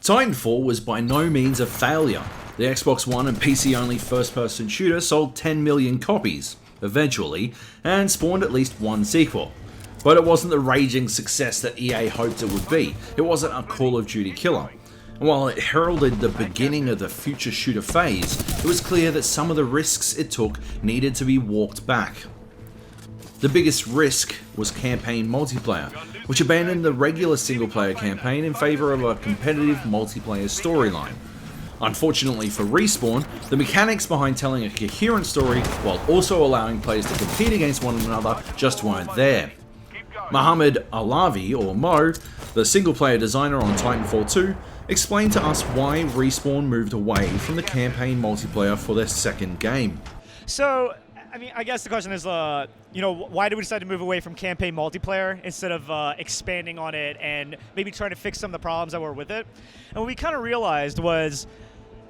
Titanfall was by no means a failure. The Xbox One and PC-only first-person shooter sold 10 million copies, eventually, and spawned at least one sequel. But it wasn't the raging success that EA hoped it would be. It wasn't a Call of Duty killer. And while it heralded the beginning of the future shooter phase, it was clear that some of the risks it took needed to be walked back. The biggest risk was campaign multiplayer, which abandoned the regular single-player campaign in favour of a competitive multiplayer storyline. Unfortunately for Respawn, the mechanics behind telling a coherent story while also allowing players to compete against one another just weren't there. Mohammad Alavi, or Mo, the single-player designer on Titanfall 2, explained to us why Respawn moved away from the campaign multiplayer for their second game. So, I mean, I guess the question is, why did we decide to move away from campaign multiplayer instead of expanding on it and maybe trying to fix some of the problems that were with it? And what we kind of realized was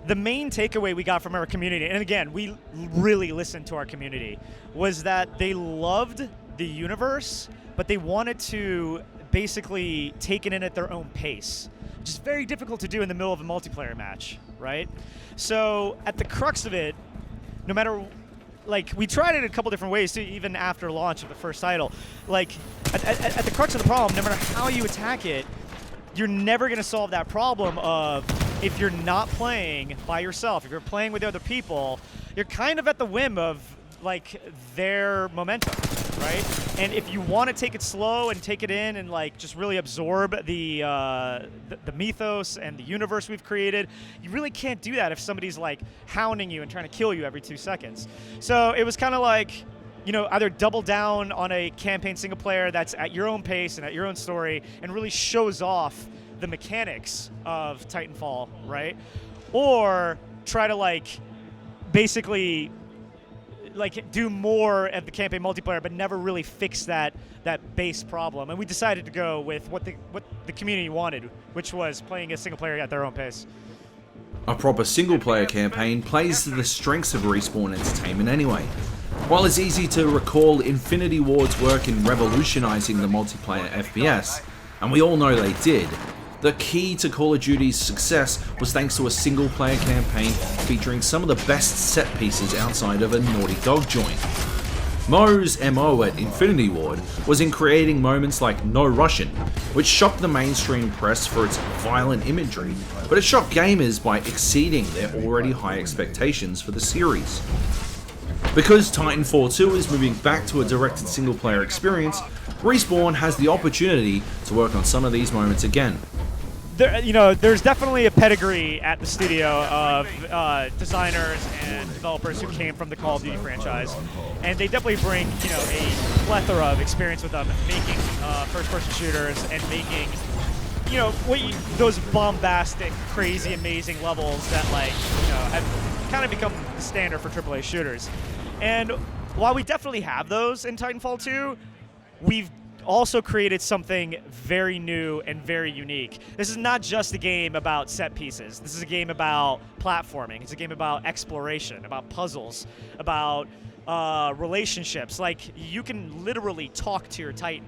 the main takeaway we got from our community, and again, we really listened to our community, was that they loved the universe, but they wanted to basically take it in at their own pace, which is very difficult to do in the middle of a multiplayer match, right? So at the crux of it, no matter, we tried it a couple different ways too, even after launch of the first title. At the crux of the problem, no matter how you attack it, you're never going to solve that problem of if you're not playing by yourself, if you're playing with other people, you're kind of at the whim of their momentum, right? And if you want to take it slow and take it in and just really absorb the mythos and the universe we've created, you really can't do that if somebody's hounding you and trying to kill you every 2 seconds. So it was kind of either double down on a campaign single player that's at your own pace and at your own story and really shows off the mechanics of Titanfall, right? Or try to basically do more of the campaign multiplayer, but never really fix that base problem. And we decided to go with what the community wanted, which was playing a single player at their own pace. A proper single-player campaign plays to the strengths of Respawn Entertainment anyway. While it's easy to recall Infinity Ward's work in revolutionizing the multiplayer FPS, and we all know they did, the key to Call of Duty's success was thanks to a single-player campaign featuring some of the best set pieces outside of a Naughty Dog joint. Mo's MO at Infinity Ward was in creating moments like No Russian, which shocked the mainstream press for its violent imagery, but it shocked gamers by exceeding their already high expectations for the series. Because Titanfall 2 is moving back to a directed single-player experience, Respawn has the opportunity to work on some of these moments again. There's definitely a pedigree at the studio of designers and developers who came from the Call of Duty franchise, and they definitely bring a plethora of experience with them making first-person shooters and making those bombastic, crazy, amazing levels that have kind of become the standard for AAA shooters. And while we definitely have those in Titanfall 2, we've also created something very new and very unique. This is not just a game about set pieces. This is a game about platforming. It's a game about exploration, about puzzles, about relationships. You can literally talk to your Titan.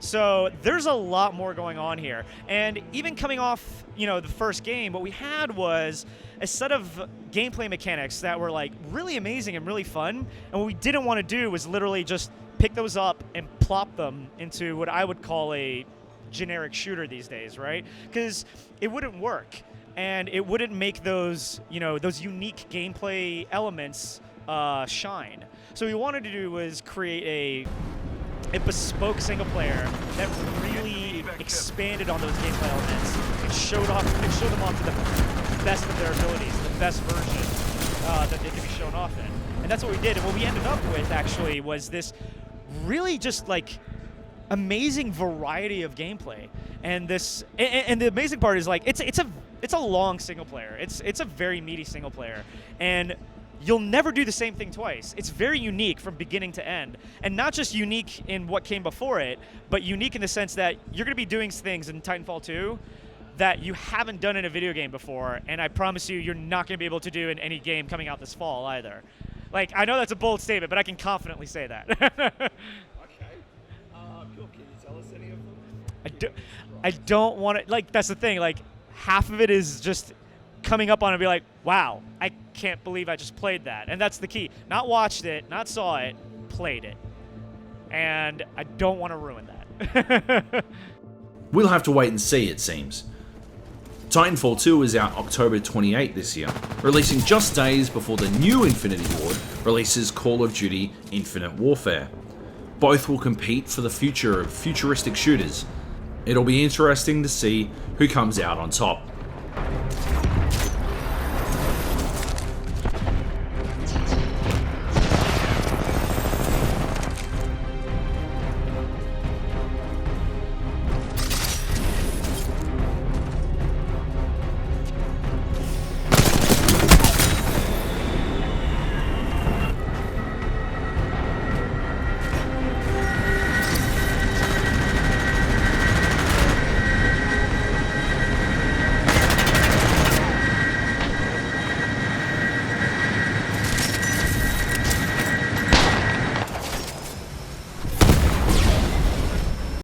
So there's a lot more going on here. And even coming off, the first game, what we had was a set of gameplay mechanics that were really amazing and really fun. And what we didn't want to do was literally just pick those up and plop them into what I would call a generic shooter these days, right? Because it wouldn't work, and it wouldn't make those, those unique gameplay elements shine. So what we wanted to do was create a bespoke single player that really expanded on those gameplay elements and showed them off to the best of their abilities, the best version that they can be shown off in. And that's what we did. And what we ended up with actually was this really just amazing variety of gameplay, and the amazing part is it's a long single player. It's a very meaty single player, and you'll never do the same thing twice. It's very unique from beginning to end, and not just unique in what came before it, but unique in the sense that you're going to be doing things in Titanfall 2 that you haven't done in a video game before, and I promise you're not going to be able to do in any game coming out this fall either. I know that's a bold statement, but I can confidently say that. Okay. Cool. Can you tell us any of them? I don't want to, that's the thing, half of it is just coming up on it and be like, wow, I can't believe I just played that. And that's the key. Not watched it, not saw it, played it. And I don't want to ruin that. We'll have to wait and see, it seems. Titanfall 2 is out October 28 this year, releasing just days before the new Infinity Ward releases Call of Duty Infinite Warfare. Both will compete for the future of futuristic shooters. It'll be interesting to see who comes out on top.